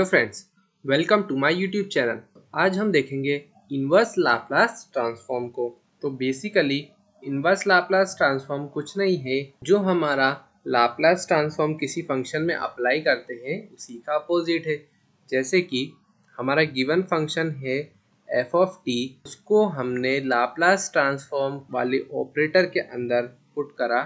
Hello friends, welcome to my YouTube channel. आज हम देखेंगे इनवर्स लाप्लास ट्रांसफॉर्म को। तो बेसिकली इनवर्स लाप्लास ट्रांसफॉर्म कुछ नहीं है, जो हमारा लाप्लास ट्रांसफॉर्म किसी फंक्शन में अप्लाई करते हैं उसी का अपोजिट है। जैसे कि हमारा गिवन फंक्शन है एफ ऑफ टी, उसको हमने लाप्लास ट्रांसफॉर्म वाले ऑपरेटर के अंदर पुट करा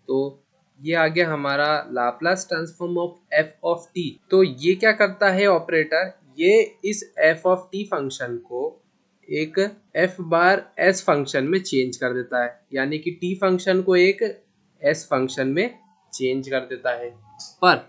तो ये आ गया हमारा Laplace transform of F of T. तो ये क्या करता है ऑपरेटर, ये इस एफ ऑफ टी फंक्शन को एक एफ बार एस फंक्शन में चेंज कर देता है, यानी कि टी फंक्शन को एक एस फंक्शन में चेंज कर देता है। पर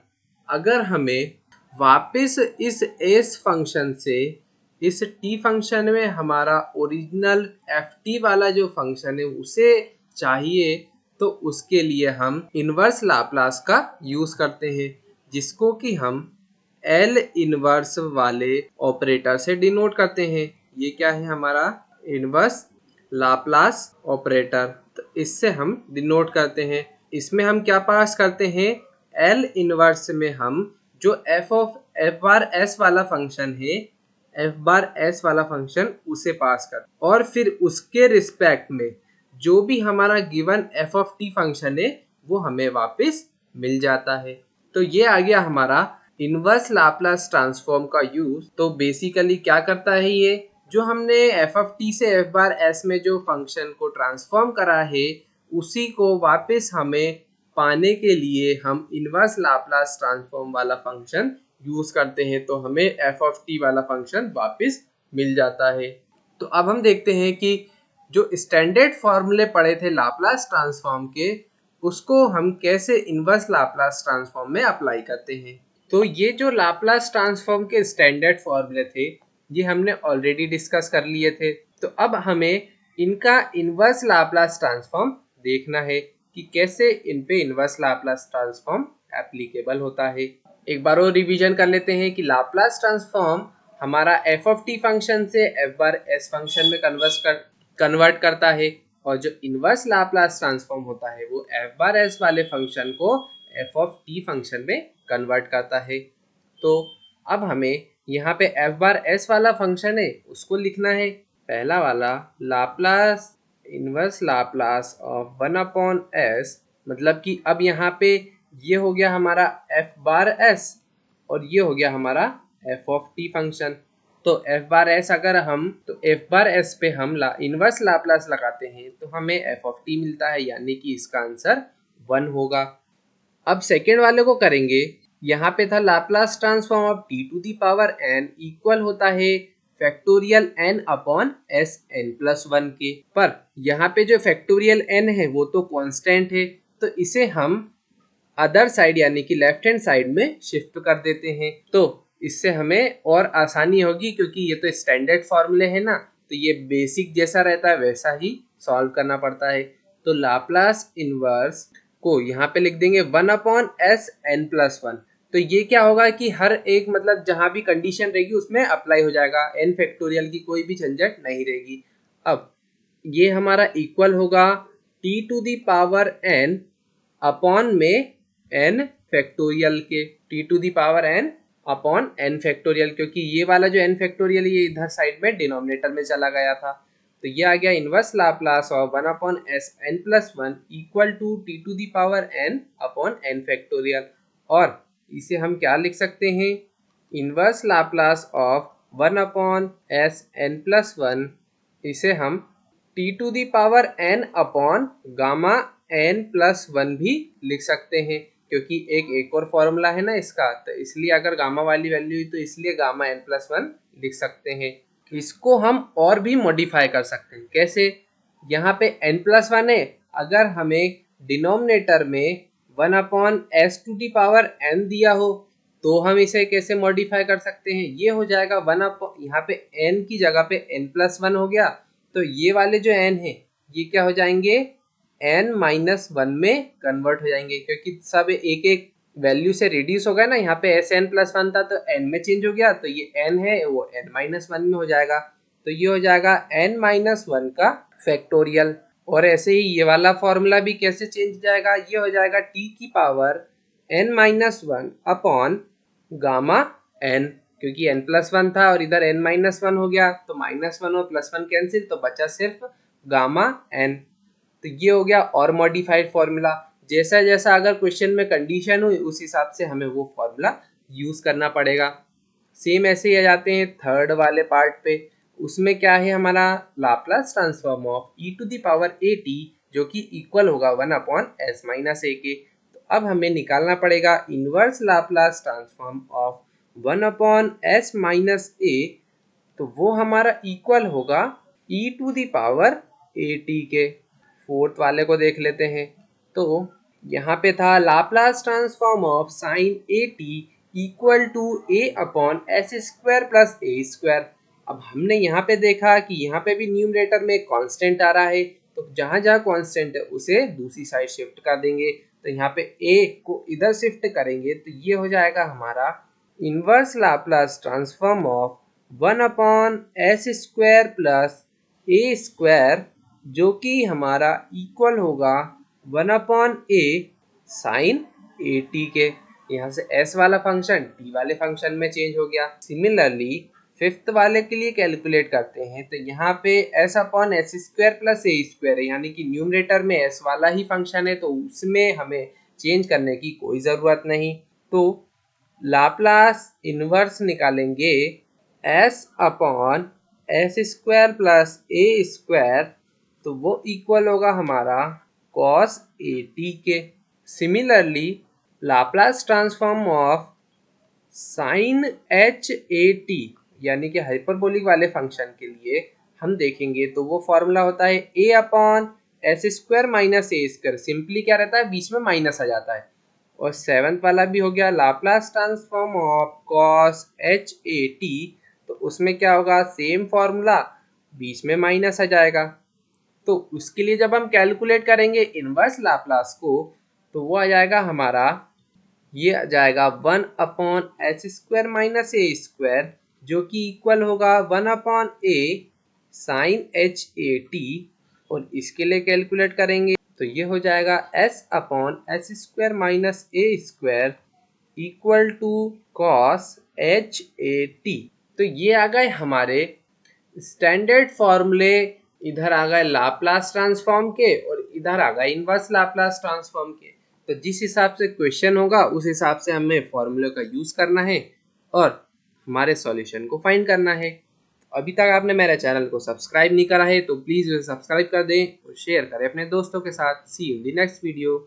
अगर हमें वापस इस एस फंक्शन से इस टी फंक्शन में हमारा ओरिजिनल एफ टी वाला जो फंक्शन है उसे चाहिए, तो उसके लिए हम इनवर्स लाप्लास का यूज करते हैं, जिसको कि हम एल इनवर्स वाले ऑपरेटर से डिनोट करते हैं। ये क्या है हमारा इनवर्स लाप्लास ऑपरेटर, तो इससे हम डिनोट करते हैं। इसमें हम क्या पास करते हैं, एल इनवर्स में हम जो एफ बार एस वाला फंक्शन है, एफ बार एस वाला फंक्शन उसे पास कर, और फिर उसके रिस्पेक्ट में जो भी हमारा given F of T function है वो हमें वापस मिल जाता है। तो ये आ गया हमारा इनवर्स लाप्लास ट्रांसफॉर्म का यूज। तो बेसिकली क्या करता है, ये जो हमने एफ ऑफ टी से एफ बार एस में जो फंक्शन को ट्रांसफॉर्म करा है उसी को वापस हमें पाने के लिए हम इनवर्स लाप्लास ट्रांसफॉर्म वाला फंक्शन यूज करते हैं, तो हमें एफ ऑफ टी वाला फंक्शन वापस मिल जाता है। तो अब हम देखते हैं कि जो स्टैंडर्ड फॉर्मूले पढ़े थे लाप्लास ट्रांसफॉर्म के, उसको हम कैसे इनवर्स लाप्लास ट्रांसफॉर्म में अप्लाई करते हैं। तो ये जो लाप्लास ट्रांसफॉर्म के स्टैंडर्ड फॉर्मूले थे ये हमने ऑलरेडी डिस्कस कर लिए थे। तो अब हमें इनका इनवर्स लाप्लास ट्रांसफॉर्म देखना है कि कैसे इन पे इनवर्स लाप्लास ट्रांसफॉर्म एप्लीकेबल होता है। एक बार और रिवीजन कर लेते हैं कि लाप्लास ट्रांसफॉर्म हमारा एफ ऑफ टी फंक्शन से एफ बार एस फंक्शन में कन्वर्ट करता है, और जो इनवर्स लाप्लास ट्रांसफॉर्म होता है वो एफ बार एस वाले फंक्शन को एफ ऑफ टी फंक्शन में कन्वर्ट करता है। तो अब हमें यहाँ पे एफ बार एस वाला फंक्शन है उसको लिखना है। पहला वाला Laplace inverse Laplace of 1/s, मतलब कि अब यहाँ पे ये हो गया हमारा एफ बार एस और ये हो गया हमारा एफ ऑफ टी फंक्शन। तो एफ बार एस अगर हम तो एफ बार एस पे हम इनवर्स लाप्लास लगाते हैं तो हमें एफ ऑफ टी मिलता है, यानी कि इसका आंसर 1 होगा। अब सेकेंड वाले को करेंगे। यहाँ पे था Laplace transform of t to the power n equal होता है factorial n upon s n plus 1 के। पर यहाँ पे जो फैक्टोरियल एन है वो तो कांस्टेंट है, तो इसे हम अदर साइड यानी कि लेफ्ट हैंड साइड में शिफ्ट कर देते हैं। तो इससे हमें और आसानी होगी, क्योंकि ये तो स्टैंडर्ड फॉर्मूले है ना, तो ये बेसिक जैसा रहता है वैसा ही सॉल्व करना पड़ता है। तो लाप्लास इनवर्स को यहाँ पे लिख देंगे 1/sn+1। तो ये क्या होगा कि हर एक मतलब जहाँ भी कंडीशन रहेगी उसमें अप्लाई हो जाएगा, एन फैक्टोरियल की कोई भी झंझट नहीं रहेगी। अब ये हमारा इक्वल होगा t to the power n upon में एन फैक्टोरियल के, t to the power n upon n factorial, क्योंकि ये वाला जो एन फैक्टोरियल ये इधर साइड में डिनोमिनेटर में चला गया था। तो ये आ गया inverse Laplace of 1/sn+1 equal to t to the power n upon n factorial. और इसे हम क्या लिख सकते हैं, इनवर्स लाप्लास ऑफ 1/sn+1, इसे हम t to the power n upon gamma n+1 भी लिख सकते हैं, क्योंकि एक और फॉर्मूला है ना इसका, तो इसलिए अगर गामा वाली वैल्यू हुई तो इसलिए गामा n+1 लिख सकते हैं। इसको हम और भी मॉडिफाई कर सकते हैं। कैसे, यहाँ पे n+1 है, अगर हमें डिनोमिनेटर में 1/s⁴n दिया हो तो हम इसे कैसे मॉडिफाई कर सकते हैं, ये हो जाएगा 1 यहाँ पे n की जगह पे n+1 हो गया, तो ये वाले जो n है ये क्या हो जाएंगे n-1 में कन्वर्ट हो जाएंगे, क्योंकि सब एक एक वैल्यू से रिड्यूस हो गया ना। यहाँ पे sn+1 था तो n में चेंज हो गया, तो ये n है वो n-1 में हो जाएगा। तो ये हो जाएगा n-1 का फैक्टोरियल। और ऐसे ही ये वाला फॉर्मूला भी कैसे चेंज हो जाएगा, ये हो जाएगा t की power n-1 upon gamma n, क्योंकि n+1 था और इधर n-1 हो गया, तो -1 और +1 कैंसिल, तो बचा सिर्फ गामा n। तो ये हो गया और मॉडिफाइड फॉर्मूला। जैसा जैसा अगर क्वेश्चन में कंडीशन हुई उस हिसाब से हमें वो फॉर्मूला यूज करना पड़ेगा। सेम ऐसे ही आ जाते हैं थर्ड वाले पार्ट पे। उसमें क्या है हमारा लाप्लास ट्रांसफॉर्म ऑफ e⁴at जो कि इक्वल होगा 1/s - a के। तो अब हमें निकालना पड़ेगा inverse Laplace transform of 1/s - a। तो वो हमारा इक्वल होगा e⁴at के। फोर्थ वाले को देख लेते हैं। तो यहाँ पे था Laplace transform of sine at equal to a/s² + a²। अब हमने यहाँ पे देखा कि यहाँ पे भी न्यूमरेटर में एक कांस्टेंट आ रहा है, तो जहाँ जहाँ कांस्टेंट है उसे दूसरी साइड शिफ्ट कर देंगे। तो यहाँ पे a को इधर शिफ्ट करेंगे तो ये हो जाएगा हमारा inverse Laplace transform of 1/s² + a² जो कि हमारा इक्वल होगा 1/a sin at के। यहाँ से s वाला फंक्शन t वाले फंक्शन में चेंज हो गया। सिमिलरली फिफ्थ वाले के लिए कैलकुलेट करते हैं, तो यहाँ पे s/s² + a² है, यानी कि न्यूमरेटर में s वाला ही फंक्शन है, तो उसमें हमें चेंज करने की कोई ज़रूरत नहीं। तो लाप्लास इनवर्स निकालेंगे s/s² + a², तो वो इक्वल होगा हमारा cos at के। Similarly Laplace transform of sin hat यानी कि हाइपरबोलिक वाले फंक्शन के लिए हम देखेंगे तो वो फॉर्मूला होता है a/s² - a²। सिंपली क्या रहता है, बीच में माइनस आ जाता है। और सेवंथ वाला भी हो गया Laplace transform of cos hat, तो उसमें क्या होगा, सेम फॉर्मूला, बीच में माइनस आ जाएगा। तो उसके लिए जब हम कैलकुलेट करेंगे इनवर्स लाप्लास को, तो वो आ जाएगा हमारा, ये आ जाएगा 1/s² - a² जो कि इक्वल होगा 1/a sin hat। और इसके लिए कैलकुलेट करेंगे तो ये हो जाएगा s/s² - a² equal to cos hat। तो ये आ गए हमारे स्टैंडर्ड फॉर्मूले। इधर आ गए लाप्लास ट्रांसफॉर्म के और इधर आ गए इनवर्स लाप्लास ट्रांसफॉर्म के। तो जिस हिसाब से क्वेश्चन होगा उस हिसाब से हमें फॉर्मूले का यूज करना है और हमारे सॉल्यूशन को फाइंड करना है। अभी तक आपने मेरे चैनल को सब्सक्राइब नहीं करा है तो प्लीज़ उसे सब्सक्राइब कर दें और शेयर करें अपने दोस्तों के साथ। See you in the next video.